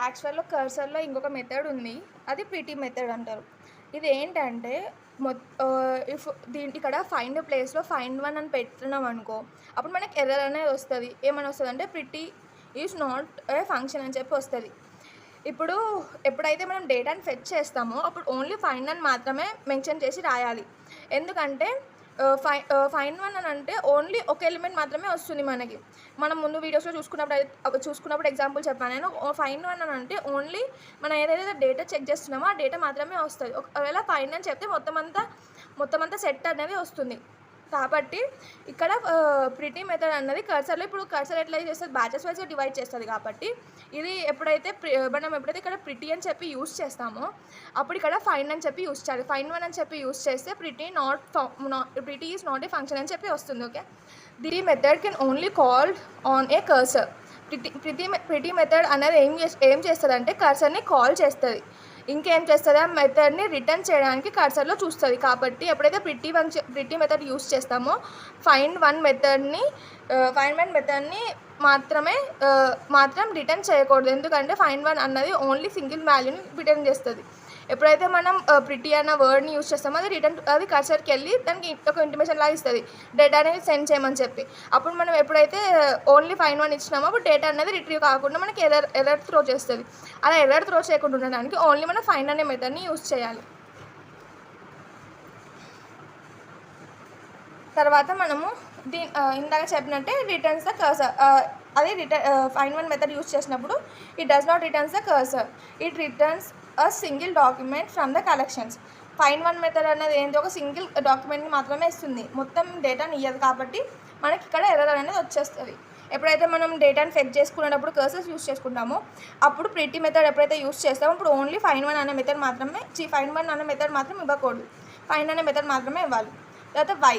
యాక్చువల్‌గా కర్సర్‌లో ఇంకొక మెథడ్ ఉంది. అది ప్రిటీ మెథడ్ అంటారు. ఇది ఏంటంటే ఇఫ్ ఇక్కడ ఫైండ్ ప్లేస్‌లో ఫైండ్ వన్ అని పెట్టినామనుకో, అప్పుడు మనకి ఎర్రర్ అనేది వస్తది. ఏమని వస్తదంటే pretty is not a function అని చెప్పి వస్తది. ఇప్పుడు ఎప్పుడైతే మనం డేటాని ఫెచ్ చేస్తామో అప్పుడు ఓన్లీ ఫైండ్ అని మాత్రమే మెన్షన్ చేసి రాయాలి. ఎందుకంటే ఫైండ్ వన్ అని అంటే ఓన్లీ ఒక ఎలిమెంట్ మాత్రమే వస్తుంది మనకి. మనం ముందు వీడియోస్‌లో చూసుకున్నప్పుడు ఎగ్జాంపుల్ చెప్పాను నేను. ఫైండ్ వన్ అని అంటే ఓన్లీ మనం ఏదైతే డేటా చెక్ చేస్తున్నామో ఆ డేటా మాత్రమే వస్తది. ఒకవేళ ఫైండ్ అని చెప్తే మొత్తం అంతా సెట్ అనేది వస్తుంది. కాబట్టి ఇక్కడ ప్రిటీ మెథడ్ అన్నది కర్సర్‌లో ఇప్పుడు కర్సర్ ఎట్లా చేస్తది, బ్యాచెస్ వైస్‌గా డివైడ్ చేస్తది కాబట్టి ఇది మనం ఎప్పుడైతే ఇక్కడ ప్రిటీ అని చెప్పి యూజ్ చేస్తామో అప్పుడు ఇక్కడ ఫైండ్ అని చెప్పి యూజ్ చేయాలి. ఫైండ్ వన్ అని చెప్పి యూజ్ చేస్తే pretty is not a function అని చెప్పి వస్తుంది. Okay, the method can only called on a cursor. Pretty method అనేది ఏం చేస్తదంటే కర్సర్‌ని కాల్ చేస్తది. ఇంకేం చేస్తుంది, ఆ మెథడ్ని రిటర్న్ చేయడానికి కర్సర్లో చూస్తుంది. కాబట్టి ఎప్పుడైతే ప్రిటీ మెథడ్ యూస్ చేస్తామో ఫైండ్ వన్ మెథడ్ని మాత్రం రిటర్న్ చేయకూడదు. ఎందుకంటే ఫైండ్ వన్ అన్నది ఓన్లీ సింగిల్ వాల్యూని రిటర్న్ చేస్తుంది. ఎప్పుడైతే మనం ప్రిటీ అన్న వర్డ్ని యూస్ చేస్తామో అది కర్సర్కి వెళ్ళి దానికి ఒక ఇంటిమేషన్ లాగా ఇస్తుంది, డేటా అనేది సెండ్ చేయమని చెప్పి. అప్పుడు మనం ఎప్పుడైతే ఓన్లీ ఫైండ్ వన్ ఇచ్చినామో అప్పుడు డేటా అనేది రిట్రీవ్ కాకుండా మనకి ఎర్రర్ త్రో చేస్తుంది. అలా ఎర్రర్ త్రో చేయకుండా ఉండడానికి ఓన్లీ మనం ఫైండ్ అనే మెథడ్ని యూస్ చేయాలి. తర్వాత మనము ఇందాక చెప్పినట్టే రిటర్న్స్ ద కర్సర్. అదే ఫైండ్ వన్ మెథడ్ యూస్ చేసినప్పుడు it does not returns the cursor, it returns a single document from the collections. Find one method అనేది ఏంటి, ఒక సింగిల్ డాక్యుమెంట్ని మాత్రమే ఇస్తుంది, మొత్తం డేటాని ఇయ్యదు. కాబట్టి మనకి ఇక్కడ ఎర్రర్ అనేది వచ్చేస్తుంది. ఎప్పుడైతే మనం డేటాని ఫెచ్ చేసుకునేటప్పుడు కర్సర్స్ యూస్ చేసుకుంటామో అప్పుడు ప్రిటీ మెథడ్ ఎప్పుడైతే యూస్ చేస్తామో అప్పుడు ఓన్లీ ఫైండ్ వన్ అనే మెథడ్ మాత్రం ఇవ్వకూడదు. ఫైండ్ అనే మెథడ్ మాత్రమే ఇవ్వాలి. తర్వాత వై